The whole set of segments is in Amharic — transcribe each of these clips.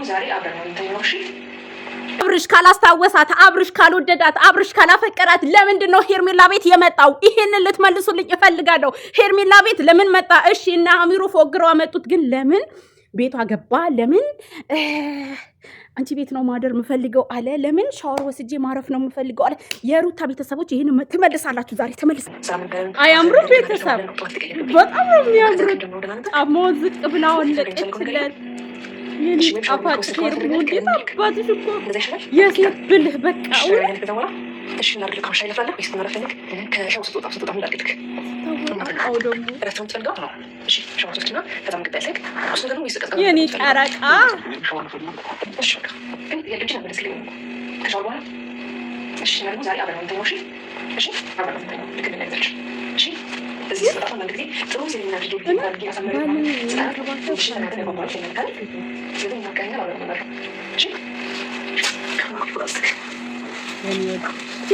ዛሬ አብረን ነው እንተኛውሽ። አብርሽ ካላስታወሳት፣ አብርሽ ካልወደዳት፣ አብርሽ ካላፈቀራት ለምንድን ነው ሄርሜላ ቤት የመጣው? ይሄንን ልትመልሱልኝ እፈልጋለሁ። ሄርሜላ ቤት ለምን መጣ? እሺ እና አሚሩ ፎግረው አመጡት፣ ግን ለምን ቤቷ ገባ? ለምን አንቺ ቤት ነው ማደር የምፈልገው አለ። ለምን ሻወር ወስጄ ማረፍ ነው የምፈልገው አለ። የሩታ ቤተሰቦች ይሄን ትመልሳላችሁ ዛሬ ተመልስ። አያምሩ ቤተሰብ በጣም ነው የሚያምሩት። ጫማው ዝቅ ብላ ወለቀችለት። የኔ ጣፋጭ ሄርሞ እንዴት አባትሽ እኮ የሴት ብልህ በቃ እሺ እናድርግ። ካምሻ ይለፋል ወይስ ተመረፈለክ ከሻው ስትወጣ እንዳልልክ አው ደግሞ ረተም ተልጋው ነው። እሺ ሻው ስትወጣ ከዛም ቅጠልክ እሱ ደግሞ ይስቀጥቃል። የኔ ጨረቃ እሺ ግን የልጅ ነበር ስለኝ ከሻው በኋላ እሺ ማለት ዛሬ አብረን እንተኛው። እሺ አብረን እንተኛው። ልክ እንደነገርሽ እሺ እዚህ ተጣጣ ማለት ነው። ጥሩ ሲልና ቪዲዮ ይባል ያሳመረ ነው። እሺ ነገር ነው ማለት ነው። ስለዚህ ማቀኛ አብረን ነበር። እሺ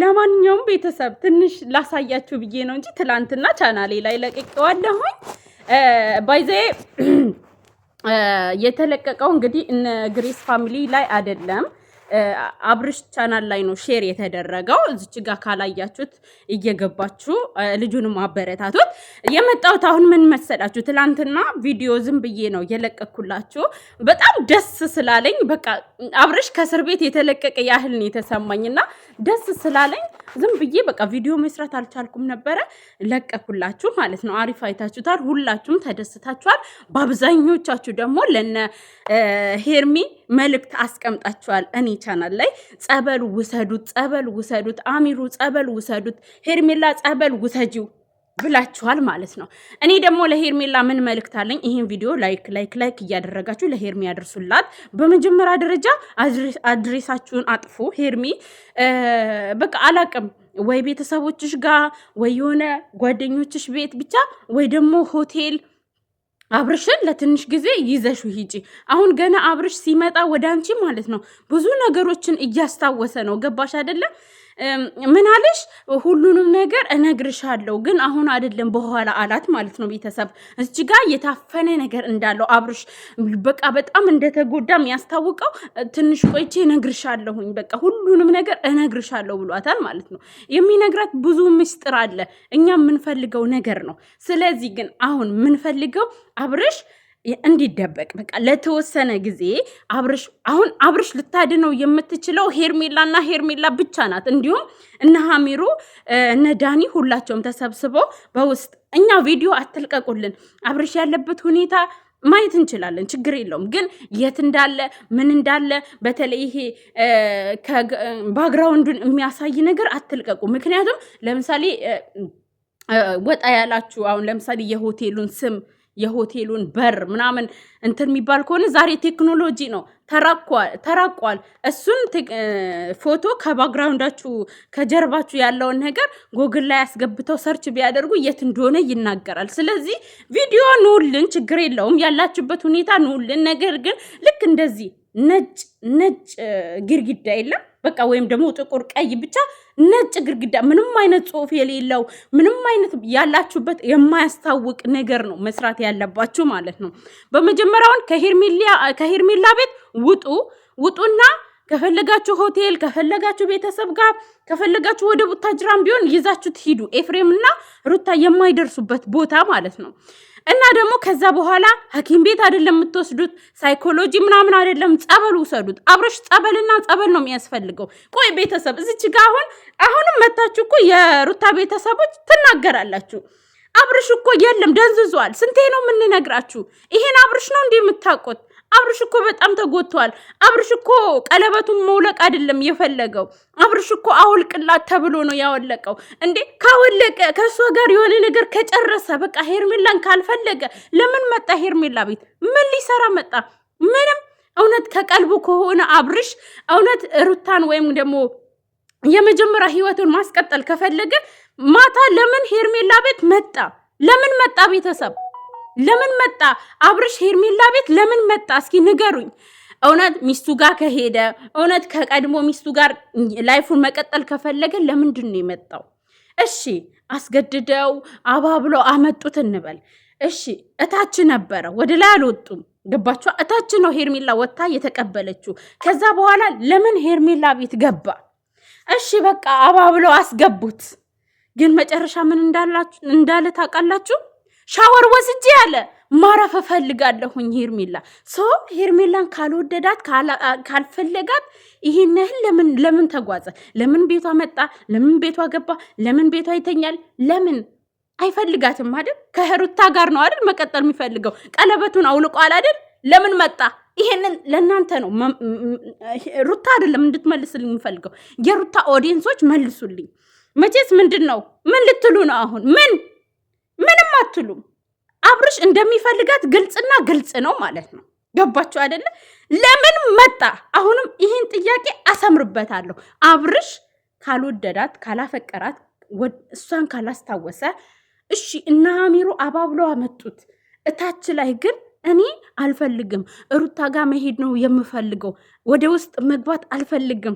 ለማንኛውም ቤተሰብ ትንሽ ላሳያችሁ ብዬ ነው እንጂ ትላንትና ቻናሌ ላይ ለቅቄዋለሁኝ። ባይዜ የተለቀቀው እንግዲህ እነ ግሬስ ፋሚሊ ላይ አይደለም፣ አብርሽ ቻናል ላይ ነው ሼር የተደረገው። እዚች ጋር ካላያችሁት እየገባችሁ ልጁንም አበረታቱት። የመጣሁት አሁን ምን መሰላችሁ? ትላንትና ቪዲዮ ዝም ብዬ ነው የለቀኩላችሁ። በጣም ደስ ስላለኝ በቃ አብርሽ ከእስር ቤት የተለቀቀ ያህል ነው የተሰማኝና ደስ ስላለኝ ዝም ብዬ በቃ ቪዲዮ መስራት አልቻልኩም ነበረ፣ ለቀኩላችሁ ማለት ነው። አሪፍ አይታችሁታል፣ ሁላችሁም ተደስታችኋል። በአብዛኞቻችሁ ደግሞ ለነ ሄርሚ መልእክት አስቀምጣችኋል። እኔ ቻናል ላይ ጸበል ውሰዱት፣ ጸበል ውሰዱት፣ አሚሩ ጸበል ውሰዱት፣ ሄርሜላ ጸበል ውሰጂው ብላችኋል ማለት ነው። እኔ ደግሞ ለሄርሜላ ምን መልእክት አለኝ? ይሄን ቪዲዮ ላይክ እያደረጋችሁ ለሄርሚ ያደርሱላት። በመጀመሪያ ደረጃ አድሬሳችሁን አጥፉ። ሄርሚ በቃ አላቅም ወይ ቤተሰቦችሽ ጋር ወይ የሆነ ጓደኞችሽ ቤት ብቻ ወይ ደግሞ ሆቴል አብርሽን ለትንሽ ጊዜ ይዘሹ ሂጂ። አሁን ገና አብርሽ ሲመጣ ወደ አንቺ ማለት ነው ብዙ ነገሮችን እያስታወሰ ነው። ገባሽ አይደለ? ምን አለሽ? ሁሉንም ነገር እነግርሻለሁ ግን አሁን አይደለም በኋላ አላት ማለት ነው። ቤተሰብ እዚህ ጋር የታፈነ ነገር እንዳለው አብርሽ በቃ በጣም እንደተጎዳ የሚያስታውቀው ትንሽ ቆይቼ እነግርሻለሁኝ፣ በቃ ሁሉንም ነገር እነግርሻለሁ ብሏታል ማለት ነው። የሚነግራት ብዙ ምስጢር አለ፣ እኛ የምንፈልገው ነገር ነው። ስለዚህ ግን አሁን የምንፈልገው አብርሽ እንዲደበቅ በቃ ለተወሰነ ጊዜ አብርሽ ልታድነው የምትችለው ሄርሜላና ሄርሜላ ብቻ ናት። እንዲሁም እነ ሀሚሩ እነ ዳኒ ሁላቸውም ተሰብስበው በውስጥ እኛ ቪዲዮ አትልቀቁልን፣ አብርሽ ያለበት ሁኔታ ማየት እንችላለን፣ ችግር የለውም። ግን የት እንዳለ ምን እንዳለ በተለይ ይሄ ባክግራውንዱን የሚያሳይ ነገር አትልቀቁ። ምክንያቱም ለምሳሌ ወጣ ያላችሁ አሁን ለምሳሌ የሆቴሉን ስም የሆቴሉን በር ምናምን እንትን የሚባል ከሆነ ዛሬ ቴክኖሎጂ ነው ተራቋል። እሱን ፎቶ ከባክግራውንዳችሁ ከጀርባችሁ ያለውን ነገር ጎግል ላይ ያስገብተው ሰርች ቢያደርጉ የት እንደሆነ ይናገራል። ስለዚህ ቪዲዮ ኑልን፣ ችግር የለውም፣ ያላችሁበት ሁኔታ ኑልን። ነገር ግን ልክ እንደዚህ ነጭ ግድግዳ የለም በቃ ወይም ደግሞ ጥቁር ቀይ ብቻ ነጭ ግድግዳ ምንም አይነት ጽሁፍ የሌለው ምንም አይነት ያላችሁበት የማያስታውቅ ነገር ነው መስራት ያለባችሁ ማለት ነው። በመጀመሪያውን ከሄርሜላ ቤት ውጡና ከፈለጋችሁ ሆቴል ከፈለጋችሁ ቤተሰብ ጋር ከፈለጋችሁ ወደ ቡታጅራም ቢሆን ይዛችሁት ሂዱ። ኤፍሬምና ሩታ የማይደርሱበት ቦታ ማለት ነው። እና ደግሞ ከዛ በኋላ ሐኪም ቤት አይደለም የምትወስዱት፣ ሳይኮሎጂ ምናምን አይደለም፣ ጸበል ውሰዱት። አብርሽ ጸበልና ጸበል ነው የሚያስፈልገው። ቆይ ቤተሰብ እዚች ጋር አሁንም መታችሁ እኮ የሩታ ቤተሰቦች ትናገራላችሁ። አብርሽ እኮ የለም ደንዝዟል። ስንቴ ነው የምንነግራችሁ? ይሄን አብርሽ ነው እንዲህ የምታውቁት? አብርሽ እኮ በጣም ተጎድቷል። አብርሽ እኮ ቀለበቱን መውለቅ አይደለም የፈለገው። አብርሽ እኮ አውልቅላት ተብሎ ነው ያወለቀው። እንዴ ካወለቀ ከእሷ ጋር የሆነ ነገር ከጨረሰ በቃ ሄርሜላን ካልፈለገ ለምን መጣ ሄርሜላ ቤት? ምን ሊሰራ መጣ? ምንም። እውነት ከቀልቡ ከሆነ አብርሽ እውነት ሩታን ወይም ደግሞ የመጀመሪያ ህይወቱን ማስቀጠል ከፈለገ ማታ ለምን ሄርሜላ ቤት መጣ? ለምን መጣ? ቤተሰብ ለምን መጣ? አብርሽ ሄርሜላ ቤት ለምን መጣ? እስኪ ንገሩኝ። እውነት ሚስቱ ጋር ከሄደ እውነት ከቀድሞ ሚስቱ ጋር ላይፉን መቀጠል ከፈለገ ለምንድን ነው የመጣው? እሺ አስገድደው አባብለው አመጡት እንበል። እሺ እታች ነበረ፣ ወደ ላይ አልወጡም። ገባችሁ? እታች ነው ሄርሜላ ወታ የተቀበለችው። ከዛ በኋላ ለምን ሄርሜላ ቤት ገባ? እሺ በቃ አባብለው አስገቡት። ግን መጨረሻ ምን እንዳለ ታውቃላችሁ? ሻወር ወስጄ ያለ ማረፍ እፈልጋለሁኝ ሄርሜላ ሄርሜላን ካልወደዳት ካልፈለጋት ይሄን ያህል ለምን ተጓዘ? ለምን ቤቷ መጣ? ለምን ቤቷ ገባ? ለምን ቤቷ ይተኛል? ለምን አይፈልጋትም አይደል? ከሩታ ጋር ነው አይደል መቀጠል የሚፈልገው? ቀለበቱን አውልቋል አይደል? ለምን መጣ? ይሄንን ለእናንተ ነው ሩታ አይደለም እንድትመልስልኝ የሚፈልገው። የሩታ ኦዲየንሶች መልሱልኝ። መቼስ ምንድን ነው ምን ልትሉ ነው አሁን? ምንም አትሉም። አብርሽ እንደሚፈልጋት ግልጽና ግልጽ ነው ማለት ነው። ገባችሁ አይደለ? ለምን መጣ? አሁንም ይህን ጥያቄ አሰምርበታለሁ። አብርሽ ካልወደዳት ካላፈቀራት እሷን ካላስታወሰ እሺ እና አሚሩ አባብለው አመጡት። እታች ላይ ግን እኔ አልፈልግም፣ ሩታ ጋር መሄድ ነው የምፈልገው፣ ወደ ውስጥ መግባት አልፈልግም፣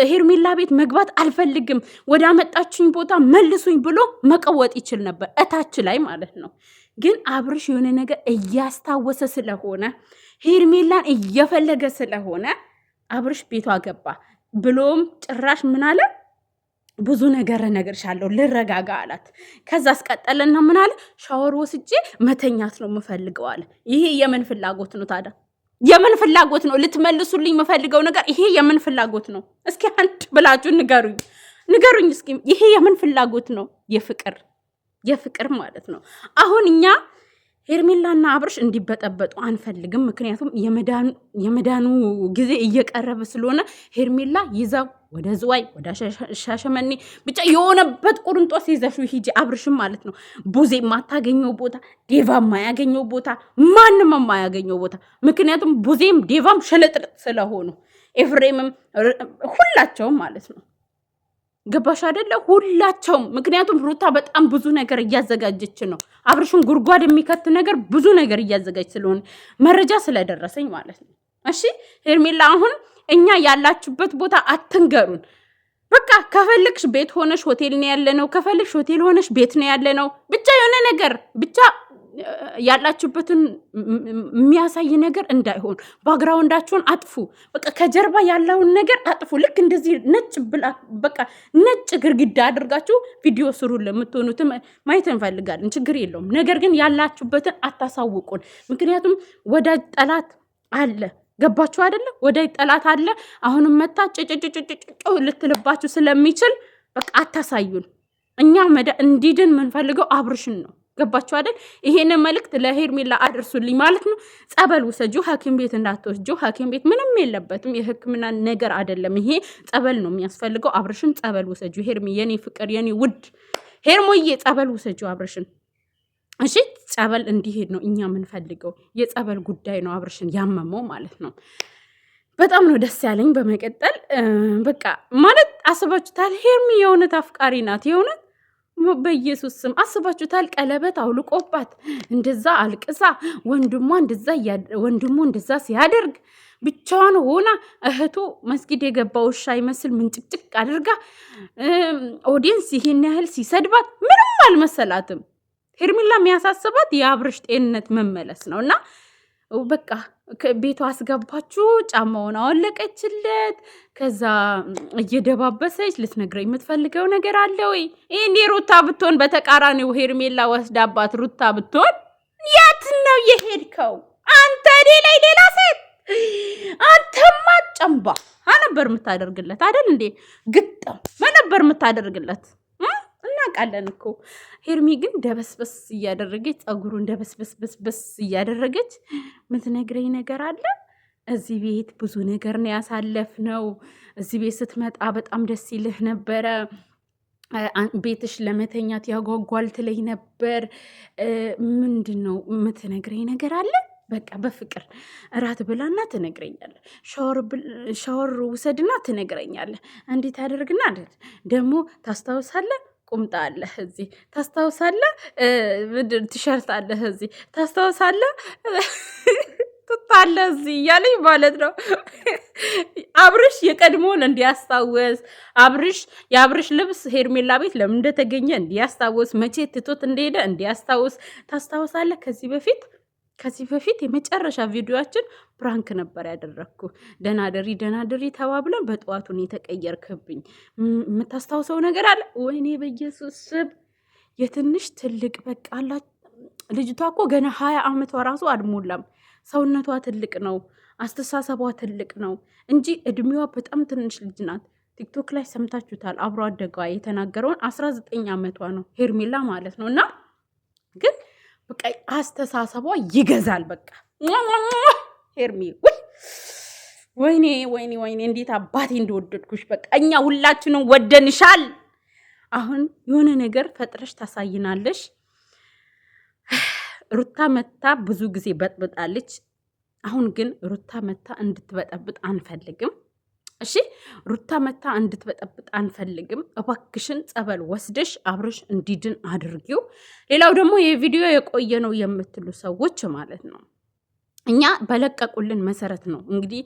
ሄርሜላ ቤት መግባት አልፈልግም፣ ወደ አመጣችኝ ቦታ መልሱኝ ብሎ መቀወጥ ይችል ነበር፣ እታች ላይ ማለት ነው። ግን አብርሽ የሆነ ነገር እያስታወሰ ስለሆነ ሄርሜላን እየፈለገ ስለሆነ አብርሽ ቤቷ ገባ። ብሎም ጭራሽ ምን አለ? ብዙ ነገር እነግርሻለሁ ልረጋጋ አላት። ከዛ አስቀጠለና ምን አለ? ሻወር ወስጄ መተኛት ነው የምፈልገው አለ። ይሄ የምን ፍላጎት ነው ታዲያ? የምን ፍላጎት ነው? ልትመልሱልኝ የምፈልገው ነገር ይሄ የምን ፍላጎት ነው? እስኪ አንድ ብላችሁ ንገሩኝ እስኪ። ይሄ የምን ፍላጎት ነው? የፍቅር ማለት ነው። አሁን እኛ ሄርሜላና አብርሽ እንዲበጠበጡ አንፈልግም። ምክንያቱም የመዳኑ ጊዜ እየቀረበ ስለሆነ ሄርሜላ ይዛው ወደ ዝዋይ ወደ ሻሸመኔ ብቻ የሆነበት ቁርንጦስ ይዘሹ ሂጂ፣ አብርሽም ማለት ነው። ቡዜ የማታገኘው ቦታ፣ ዴቫ የማያገኘው ቦታ፣ ማንም የማያገኘው ቦታ። ምክንያቱም ቡዜም ዴቫም ሸለጥልጥ ስለሆኑ ኤፍሬምም ሁላቸውም ማለት ነው። ገባሽ አይደለ? ሁላቸውም። ምክንያቱም ሩታ በጣም ብዙ ነገር እያዘጋጀች ነው። አብርሽን ጉድጓድ የሚከት ነገር ብዙ ነገር እያዘጋጅ ስለሆነ መረጃ ስለደረሰኝ ማለት ነው። እሺ ሄርሜላ አሁን እኛ ያላችሁበት ቦታ አትንገሩን። በቃ ከፈልግሽ ቤት ሆነሽ ሆቴል ነው ያለ ነው፣ ከፈልግሽ ሆቴል ሆነሽ ቤት ነው ያለ ነው። ብቻ የሆነ ነገር ብቻ ያላችሁበትን የሚያሳይ ነገር እንዳይሆን ባግራውንዳችሁን አጥፉ። በቃ ከጀርባ ያለውን ነገር አጥፉ። ልክ እንደዚህ ነጭ በቃ ነጭ ግርግዳ አድርጋችሁ ቪዲዮ ስሩ። ለምትሆኑት ማየት እንፈልጋለን፣ ችግር የለውም። ነገር ግን ያላችሁበትን አታሳውቁን። ምክንያቱም ወዳጅ ጠላት አለ። ገባችሁ አይደለ? ወዳጅ ጠላት አለ። አሁንም መታ ጭጭጭጭጭ ልትልባችሁ ስለሚችል በቃ አታሳዩን። እኛ እንዲድን የምንፈልገው አብርሽን ነው። ገባችሁ አይደል? ይሄንን መልእክት ለሄርሜላ አድርሱልኝ ማለት ነው። ጸበል ውሰጂው፣ ሐኪም ቤት እንዳትወስጂው። ሐኪም ቤት ምንም የለበትም፣ የሕክምና ነገር አይደለም። ይሄ ጸበል ነው የሚያስፈልገው። አብርሽን ጸበል ውሰጂው። ሄርሚ የኔ ፍቅር የኔ ውድ ሄርሞዬ ጸበል ውሰጂው አብርሽን። እሺ ጸበል እንዲሄድ ነው እኛ የምንፈልገው። የጸበል ጉዳይ ነው አብርሽን ያመመው ማለት ነው። በጣም ነው ደስ ያለኝ። በመቀጠል በቃ ማለት አስባችሁታል? ሄርሚ የእውነት አፍቃሪ ናት። የእውነት በኢየሱስ ስም አስባችሁታል? ቀለበት አውልቆባት እንደዛ አልቅሳ ወንድሙ እንደዛ ሲያደርግ ብቻዋን ሆና እህቱ መስጊድ የገባ ውሻ ይመስል ምንጭቅጭቅ አድርጋ ኦዲየንስ ይሄን ያህል ሲሰድባት ምንም አልመሰላትም። ሄርሜላ የሚያሳስባት የአብርሽ ጤንነት መመለስ ነው። እና በቃ ቤቷ አስገባችሁ፣ ጫማውን አወለቀችለት። ከዛ እየደባበሰች ልትነግረኝ የምትፈልገው ነገር አለ ወይ? ይሄኔ ሩታ ብትሆን በተቃራኒው ሄርሜላ ወስዳባት ሩታ ብትሆን የት ነው የሄድከው አንተ? ላይ ሌላ ሴት አንተማ ጨምባ ነበር የምታደርግለት አይደል እንዴ? ግጥም ነበር የምታደርግለት። እናውቃለን እኮ። ሄርሚ ግን ደበስበስ እያደረገች ፀጉሩን ደበስበስበስ እያደረገች ምትነግረኝ ነገር አለ። እዚህ ቤት ብዙ ነገር ነው ያሳለፍነው። እዚህ ቤት ስትመጣ በጣም ደስ ይልህ ነበረ፣ ቤትሽ ለመተኛት ያጓጓል ትለኝ ነበር። ምንድን ነው የምትነግረኝ ነገር አለ? በቃ በፍቅር እራት ብላና ትነግረኛለህ፣ ሻወር ውሰድና ትነግረኛለህ። እንዴት አደርግና ደግሞ ታስታውሳለህ? ቁምጣ አለህ እዚህ ታስታውሳለህ? ቲሸርት አለህ እዚህ ታስታውሳለህ? ትታለ እዚህ እያለኝ ማለት ነው። አብርሽ የቀድሞውን እንዲያስታውስ የአብርሽ ልብስ ሄርሜላ ቤት ለምን እንደተገኘ እንዲያስታውስ፣ መቼ ትቶት እንደሄደ እንዲያስታውስ። ታስታውሳለህ? ከዚህ በፊት የመጨረሻ ቪዲዮችን ፕራንክ ነበር ያደረግኩ። ደናደሪ ተባብለን በጠዋቱን የተቀየርክብኝ የምታስታውሰው ነገር አለ? ወይኔ በኢየሱስ ስም የትንሽ ትልቅ በቃ አላ ልጅቷ እኮ ገና 20 ዓመቷ ራሱ አልሞላም። ሰውነቷ ትልቅ ነው፣ አስተሳሰቧ ትልቅ ነው እንጂ እድሜዋ በጣም ትንሽ ልጅ ናት። ቲክቶክ ላይ ሰምታችሁታል። አብሮ አደጋ የተናገረውን 19 ዓመቷ ነው ሄርሜላ ማለት ነው። እና ግን በቃ አስተሳሰቧ ይገዛል። በቃ ሄርሜ ወይኔ እንዴት አባቴ እንደወደድኩሽ። በቃ እኛ ሁላችንም ወደንሻል። አሁን የሆነ ነገር ፈጥረሽ ታሳይናለሽ። ሩታ መታ ብዙ ጊዜ በጥብጣለች። አሁን ግን ሩታ መታ እንድትበጠብጥ አንፈልግም። እሺ ሩታ መታ እንድትበጠብጥ አንፈልግም። እባክሽን ጸበል ወስደሽ አብርሽ እንዲድን አድርጊው። ሌላው ደግሞ የቪዲዮ የቆየ ነው የምትሉ ሰዎች ማለት ነው እኛ በለቀቁልን መሰረት ነው እንግዲህ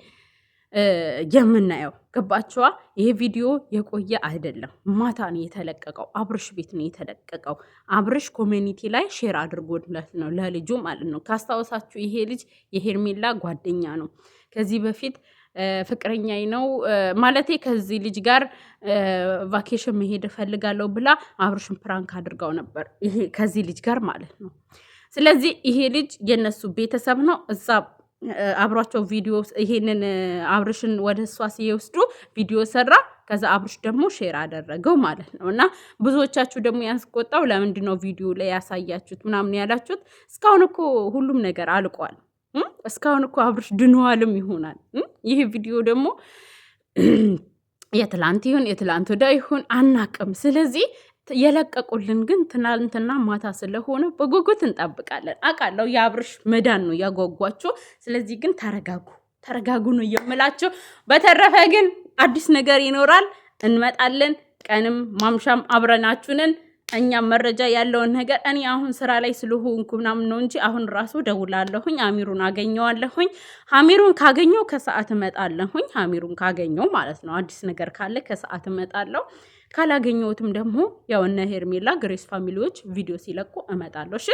የምናየው። ገባችኋ? ይሄ ቪዲዮ የቆየ አይደለም፣ ማታ ነው የተለቀቀው። አብርሽ ቤት ነው የተለቀቀው። አብርሽ ኮሚኒቲ ላይ ሼር አድርጎለት ነው ለልጁ ማለት ነው። ካስታወሳችሁ ይሄ ልጅ የሄርሜላ ጓደኛ ነው። ከዚህ በፊት ፍቅረኛዬ ነው ማለቴ ከዚህ ልጅ ጋር ቫኬሽን መሄድ እፈልጋለሁ ብላ አብርሽን ፕራንክ አድርጋው ነበር፣ ይሄ ከዚህ ልጅ ጋር ማለት ነው። ስለዚህ ይሄ ልጅ የነሱ ቤተሰብ ነው። እዛ አብሯቸው ቪዲዮ ይሄንን አብርሽን ወደ እሷ ሲወስዱ ቪዲዮ ሰራ። ከዛ አብርሽ ደግሞ ሼር አደረገው ማለት ነው። እና ብዙዎቻችሁ ደግሞ ያስቆጣው ለምንድን ነው ቪዲዮ ላይ ያሳያችሁት ምናምን ያላችሁት። እስካሁን እኮ ሁሉም ነገር አልቋል። እስካሁን እኮ አብርሽ ድኗልም ይሆናል። ይህ ቪዲዮ ደግሞ የትላንት ይሁን የትላንት ወዳ ይሁን አናቅም። ስለዚህ የለቀቁልን ግን ትናንትና ማታ ስለሆነ በጉጉት እንጠብቃለን። አውቃለሁ የአብርሽ መዳን ነው ያጓጓችሁ። ስለዚህ ግን ተረጋጉ ነው የምላቸው። በተረፈ ግን አዲስ ነገር ይኖራል፣ እንመጣለን። ቀንም ማምሻም አብረናችሁንን እኛም መረጃ ያለውን ነገር እኔ አሁን ስራ ላይ ስለሆንኩ ምናምን ነው እንጂ አሁን ራሱ ደውላለሁኝ። አሚሩን አገኘዋለሁኝ። አሚሩን ካገኘው ከሰዓት እመጣለሁኝ። አሚሩን ካገኘው ማለት ነው አዲስ ነገር ካለ ከሰዓት እመጣለሁ። ካላገኘሁትም ደግሞ ያው እነ ሄርሜላ ግሬስ ፋሚሊዎች ቪዲዮ ሲለቁ እመጣለሁ። እሺ